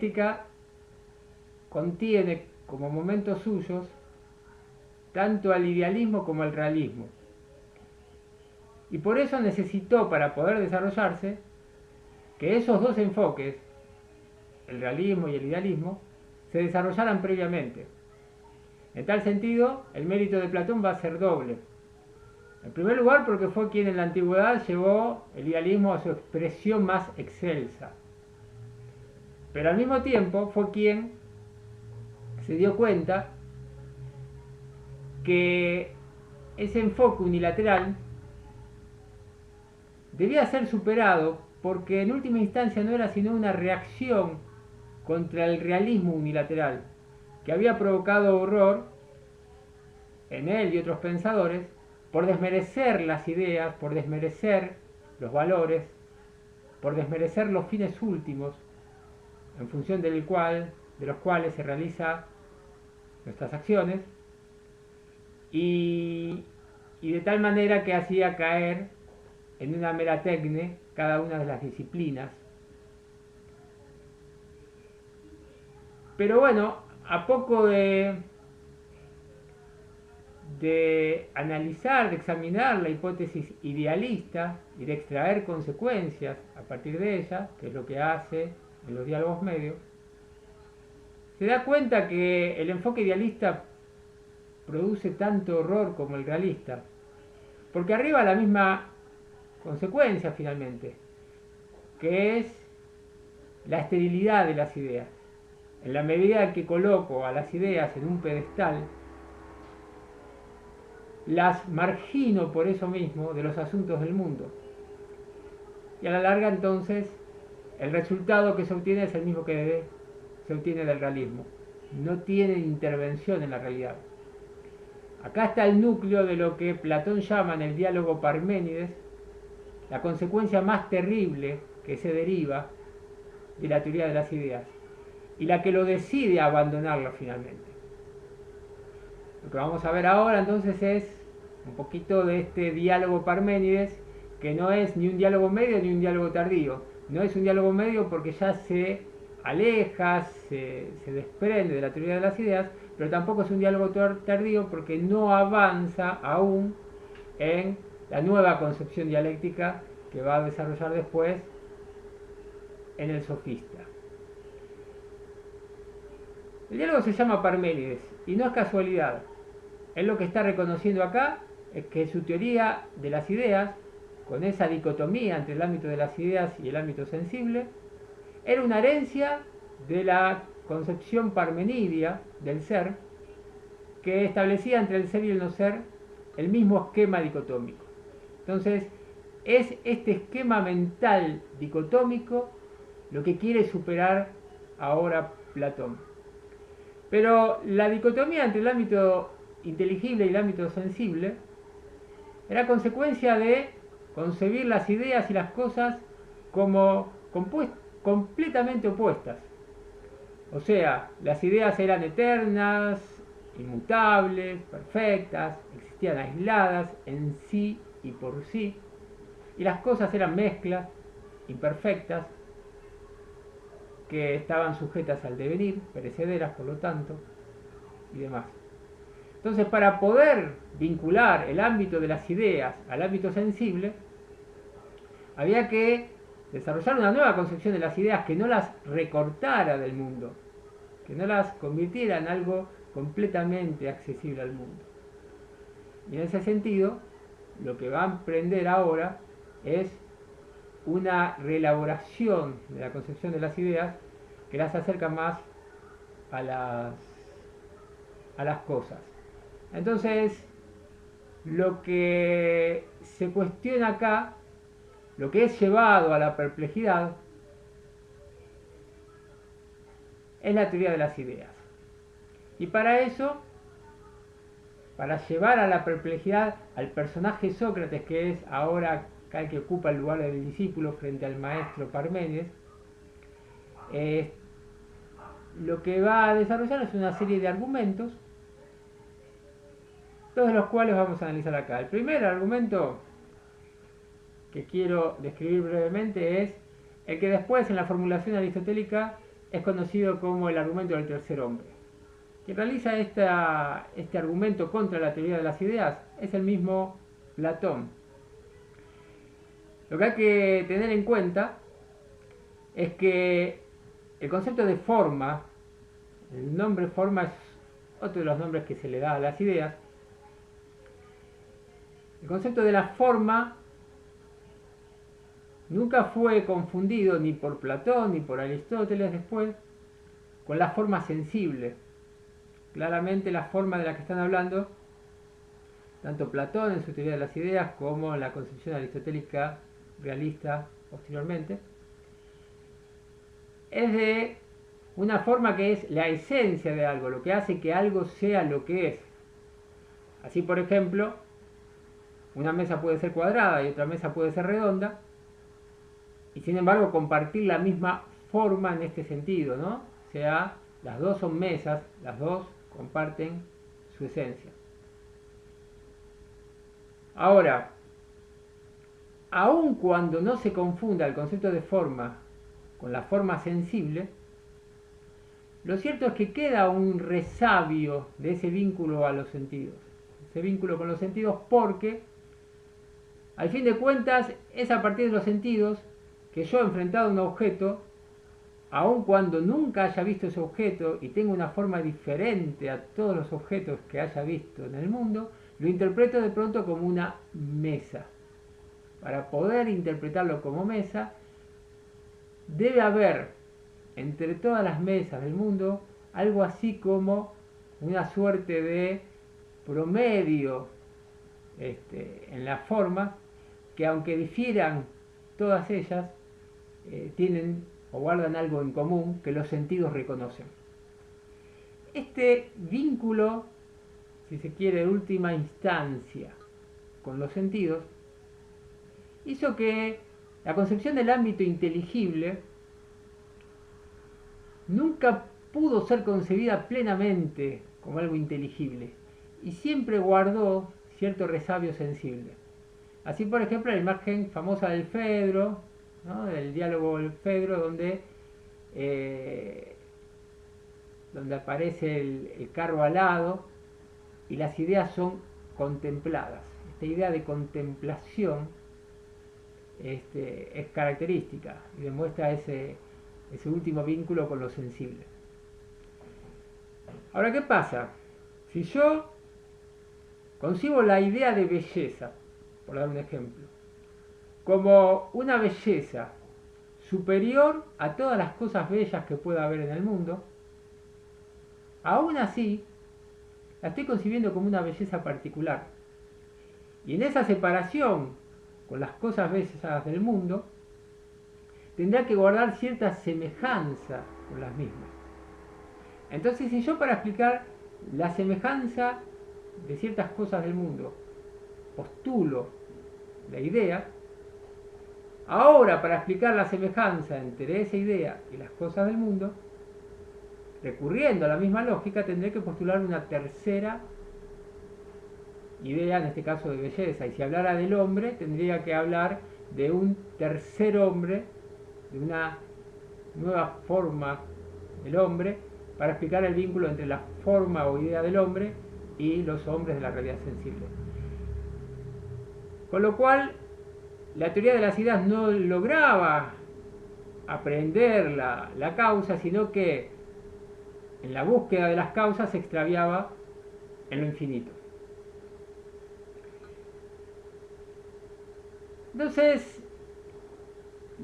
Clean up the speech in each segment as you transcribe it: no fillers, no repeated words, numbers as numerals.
dialéctica contiene como momentos suyos tanto al idealismo como al realismo. Y por eso necesitó, para poder desarrollarse, que esos dos enfoques, el realismo y el idealismo, se desarrollaran previamente. En tal sentido, el mérito de Platón va a ser doble. En primer lugar, porque fue quien en la antigüedad llevó el idealismo a su expresión más excelsa. Pero al mismo tiempo fue quien se dio cuenta que ese enfoque unilateral debía ser superado porque en última instancia no era sino una reacción contra el realismo unilateral que había provocado horror en él y otros pensadores por desmerecer las ideas, por desmerecer los valores, por desmerecer los fines últimos en función de los cuales se realizan nuestras acciones y de tal manera que hacía caer en una mera tecne cada una de las disciplinas. Pero bueno, a poco de analizar, de examinar la hipótesis idealista y de extraer consecuencias a partir de ella, que es lo que hace en los diálogos medios, se da cuenta que el enfoque idealista produce tanto horror como el realista, porque arriba la misma consecuencia finalmente, que es la esterilidad de las ideas. En la medida en que coloco a las ideas en un pedestal, las margino por eso mismo de los asuntos del mundo. Y a la larga entonces el resultado que se obtiene es el mismo que se obtiene del realismo. No tiene intervención en la realidad. Acá está el núcleo de lo que Platón llama en el diálogo Parménides la consecuencia más terrible que se deriva de la teoría de las ideas y la que lo decide abandonarlo finalmente. Lo que vamos a ver ahora entonces es un poquito de este diálogo Parménides, que no es ni un diálogo medio ni un diálogo tardío. No es un diálogo medio porque ya se aleja, se desprende de la teoría de las ideas, pero tampoco es un diálogo tardío porque no avanza aún en la nueva concepción dialéctica que va a desarrollar después en el sofista. El diálogo se llama Parménides y no es casualidad. Él lo que está reconociendo acá es que su teoría de las ideas, con esa dicotomía entre el ámbito de las ideas y el ámbito sensible, era una herencia de la concepción parmenidia del ser, que establecía entre el ser y el no ser el mismo esquema dicotómico. Entonces, es este esquema mental dicotómico lo que quiere superar ahora Platón. Pero la dicotomía entre el ámbito inteligible y el ámbito sensible era consecuencia de concebir las ideas y las cosas como completamente opuestas. O sea, las ideas eran eternas, inmutables, perfectas, existían aisladas en sí y por sí, y las cosas eran mezclas, imperfectas, que estaban sujetas al devenir, perecederas por lo tanto, y demás. Entonces, para poder vincular el ámbito de las ideas al ámbito sensible, había que desarrollar una nueva concepción de las ideas que no las recortara del mundo, que no las convirtiera en algo completamente accesible al mundo. Y en ese sentido, lo que va a emprender ahora es una reelaboración de la concepción de las ideas que las acerca más a las cosas. Entonces, lo que se cuestiona acá, lo que es llevado a la perplejidad, es la teoría de las ideas. Y para eso, para llevar a la perplejidad al personaje Sócrates, que es ahora el que ocupa el lugar del discípulo frente al maestro Parménides, lo que va a desarrollar es una serie de argumentos, todos de los cuales vamos a analizar acá. El primer argumento que quiero describir brevemente es el que después en la formulación aristotélica es conocido como el argumento del tercer hombre. Quien realiza este argumento contra la teoría de las ideas es el mismo Platón. Lo que hay que tener en cuenta es que el concepto de forma, el nombre forma es otro de los nombres que se le da a las ideas. El concepto de la forma nunca fue confundido ni por Platón ni por Aristóteles después con la forma sensible. Claramente la forma de la que están hablando tanto Platón en su teoría de las ideas como en la concepción aristotélica realista posteriormente, es de una forma que es la esencia de algo, lo que hace que algo sea lo que es. Así, por ejemplo, una mesa puede ser cuadrada y otra mesa puede ser redonda, y sin embargo compartir la misma forma en este sentido, ¿no? O sea, las dos son mesas, las dos comparten su esencia. Ahora, aun cuando no se confunda el concepto de forma con la forma sensible, lo cierto es que queda un resabio de ese vínculo a los sentidos, ese vínculo con los sentidos, porque al fin de cuentas es a partir de los sentidos que yo, enfrentado a un objeto, aun cuando nunca haya visto ese objeto y tenga una forma diferente a todos los objetos que haya visto en el mundo, lo interpreto de pronto como una mesa. Para poder interpretarlo como mesa, debe haber entre todas las mesas del mundo algo así como una suerte de promedio en la forma, que aunque difieran todas ellas, tienen o guardan algo en común que los sentidos reconocen. Este vínculo, si se quiere, de última instancia con los sentidos, hizo que la concepción del ámbito inteligible nunca pudo ser concebida plenamente como algo inteligible y siempre guardó cierto resabio sensible. Así, por ejemplo, la imagen famosa del Fedro, ¿no? Del diálogo del Fedro, donde aparece el carro alado y las ideas son contempladas. Esta idea de contemplación es característica y demuestra ese último vínculo con lo sensible. Ahora, ¿qué pasa? Si yo concibo la idea de belleza, por dar un ejemplo, como una belleza superior a todas las cosas bellas que pueda haber en el mundo, aún así la estoy concibiendo como una belleza particular. Y en esa separación con las cosas bellas del mundo, tendrá que guardar cierta semejanza con las mismas. Entonces, si yo, para explicar la semejanza de ciertas cosas del mundo, postulo la idea, ahora, para explicar la semejanza entre esa idea y las cosas del mundo, recurriendo a la misma lógica, tendré que postular una tercera idea, en este caso de belleza. Y si hablara del hombre, tendría que hablar de un tercer hombre, de una nueva forma del hombre, para explicar el vínculo entre la forma o idea del hombre y los hombres de la realidad sensible. Con lo cual, la teoría de las ideas no lograba aprender la causa, sino que en la búsqueda de las causas se extraviaba en lo infinito. Entonces,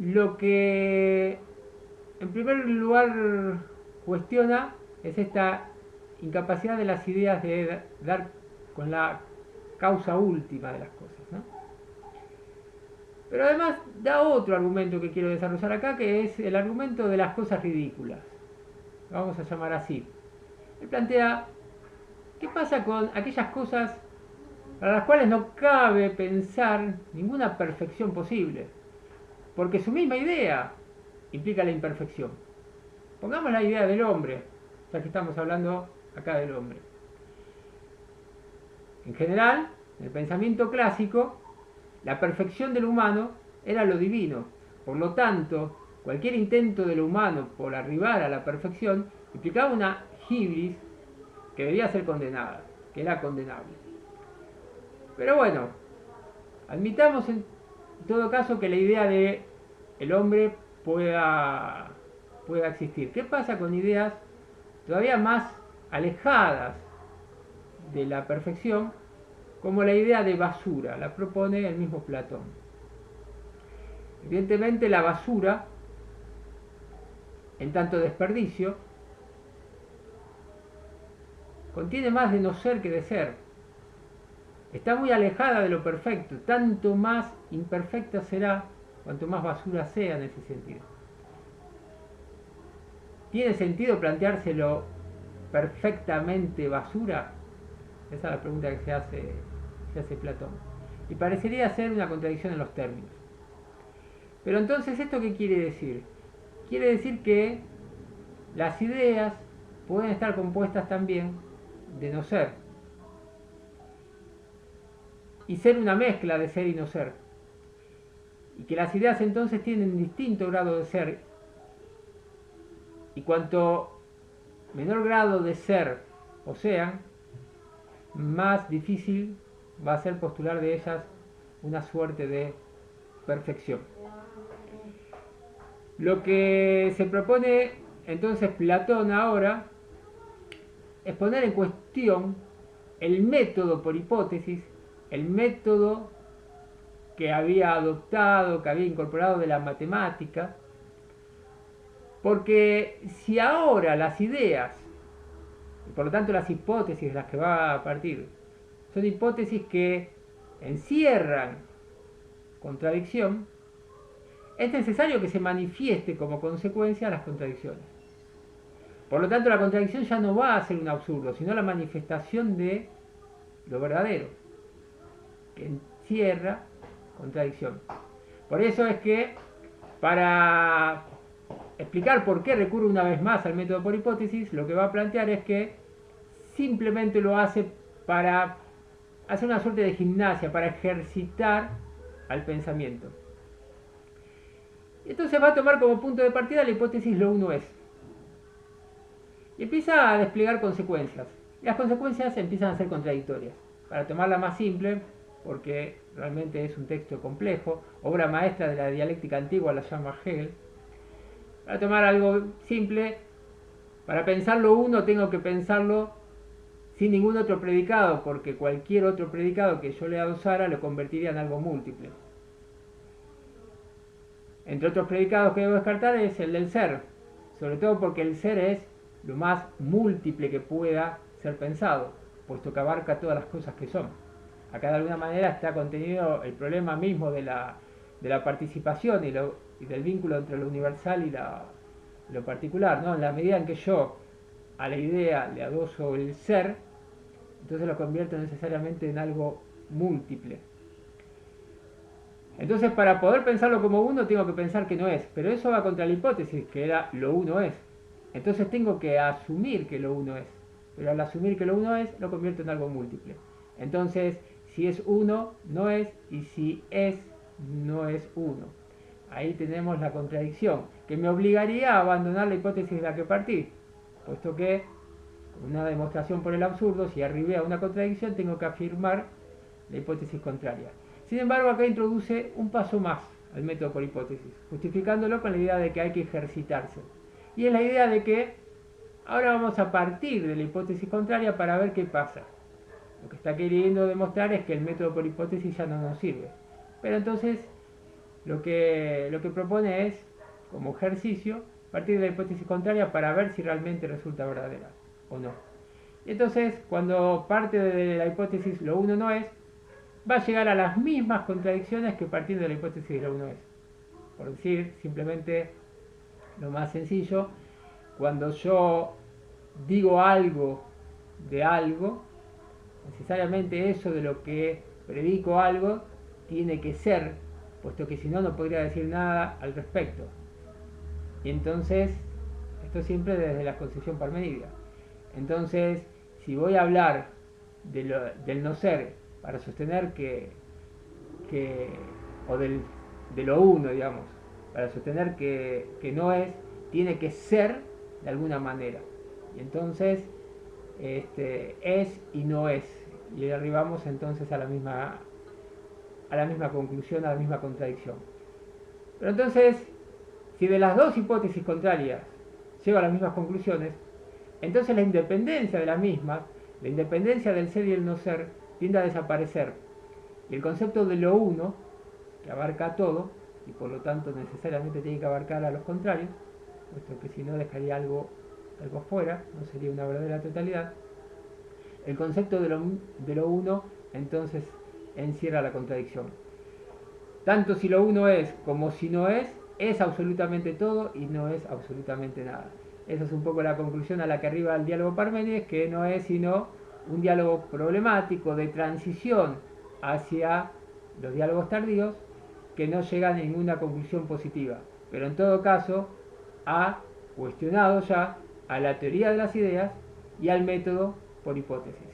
lo que en primer lugar cuestiona es esta incapacidad de las ideas de dar con la causa última de las cosas, ¿no? Pero además da otro argumento que quiero desarrollar acá, que es el argumento de las cosas ridículas. Lo vamos a llamar así. Él plantea, ¿qué pasa con aquellas cosas para las cuales no cabe pensar ninguna perfección posible? Porque su misma idea implica la imperfección. Pongamos la idea del hombre, ya que estamos hablando acá del hombre. En general, en el pensamiento clásico, la perfección del humano era lo divino. Por lo tanto, cualquier intento de lo humano por arribar a la perfección implicaba una hibris que debía ser condenada, que era condenable. Pero bueno, admitamos en todo caso que la idea de el hombre pueda existir. ¿Qué pasa con ideas todavía más alejadas de la perfección, como la idea de basura? La propone el mismo Platón. Evidentemente la basura, en tanto desperdicio, contiene más de no ser que de ser. Está muy alejada de lo perfecto, tanto más imperfecta será cuanto más basura sea en ese sentido. ¿Tiene sentido planteárselo perfectamente basura? Esa es la pregunta que se hace Platón. Y parecería ser una contradicción en los términos. Pero entonces, ¿esto qué quiere decir? Quiere decir que las ideas pueden estar compuestas también de no ser. Y ser una mezcla de ser y no ser. Y que las ideas entonces tienen distinto grado de ser. Y cuanto menor grado de ser posean, más difícil va a ser postular de ellas una suerte de perfección. Lo que se propone entonces Platón ahora es poner en cuestión el método por hipótesis, el método que había adoptado, que había incorporado de la matemática, porque si ahora las ideas, y por lo tanto las hipótesis de las que va a partir, son hipótesis que encierran contradicción, es necesario que se manifieste como consecuencia las contradicciones. Por lo tanto, la contradicción ya no va a ser un absurdo, sino la manifestación de lo verdadero, que encierra contradicción. Por eso es que, para explicar por qué recurre una vez más al método por hipótesis, lo que va a plantear es que simplemente lo hace para hacer una suerte de gimnasia, para ejercitar al pensamiento. Entonces va a tomar como punto de partida la hipótesis lo uno es. Y empieza a desplegar consecuencias. Y las consecuencias empiezan a ser contradictorias. Para tomarla más simple, porque realmente es un texto complejo, obra maestra de la dialéctica antigua, la llama Hegel. Para tomar algo simple, para pensar lo uno tengo que pensarlo sin ningún otro predicado, porque cualquier otro predicado que yo le adosara lo convertiría en algo múltiple. Entre otros predicados que debo descartar es el del ser, sobre todo porque el ser es lo más múltiple que pueda ser pensado, puesto que abarca todas las cosas que son. Acá de alguna manera está contenido el problema mismo de la participación y del vínculo entre lo universal y lo particular, ¿no? En la medida en que yo a la idea le adoso el ser, entonces lo convierto necesariamente en algo múltiple. Entonces, para poder pensarlo como uno, tengo que pensar que no es. Pero eso va contra la hipótesis, que era lo uno es. Entonces tengo que asumir que lo uno es. Pero al asumir que lo uno es, lo convierto en algo múltiple. Entonces, si es uno, no es. Y si es, no es uno. Ahí tenemos la contradicción, que me obligaría a abandonar la hipótesis de la que partí. Puesto que, una demostración por el absurdo, si arribé a una contradicción, tengo que afirmar la hipótesis contraria. Sin embargo, acá introduce un paso más al método por hipótesis, justificándolo con la idea de que hay que ejercitarse. Y es la idea de que ahora vamos a partir de la hipótesis contraria para ver qué pasa. Lo que está queriendo demostrar es que el método por hipótesis ya no nos sirve. Pero entonces lo que propone es, como ejercicio, partir de la hipótesis contraria para ver si realmente resulta verdadera o no. Y entonces, cuando parte de la hipótesis lo uno no es, va a llegar a las mismas contradicciones que partiendo de la hipótesis de lo uno es. Por decir simplemente lo más sencillo, cuando yo digo algo de algo, necesariamente eso de lo que predico algo tiene que ser, puesto que si no, no podría decir nada al respecto. Y entonces, esto siempre desde la concepción parmenídea. Entonces, si voy a hablar del no ser para sostener de lo uno, digamos, para sostener que no es, tiene que ser de alguna manera. Y entonces es y no es. Y arribamos entonces a la misma conclusión, a la misma contradicción. Pero entonces, si de las dos hipótesis contrarias llego a las mismas conclusiones, entonces la independencia de las mismas, la independencia del ser y el no ser, tiende a desaparecer. Y el concepto de lo uno, que abarca todo, y por lo tanto necesariamente tiene que abarcar a los contrarios, puesto que si no dejaría algo fuera, no sería una verdadera totalidad. El concepto de lo uno entonces encierra la contradicción. Tanto si lo uno es como si no es absolutamente todo y no es absolutamente nada. Esa es un poco la conclusión a la que arriba el diálogo Parménides, que no es sino un diálogo problemático de transición hacia los diálogos tardíos, que no llega a ninguna conclusión positiva, pero en todo caso ha cuestionado ya a la teoría de las ideas y al método por hipótesis.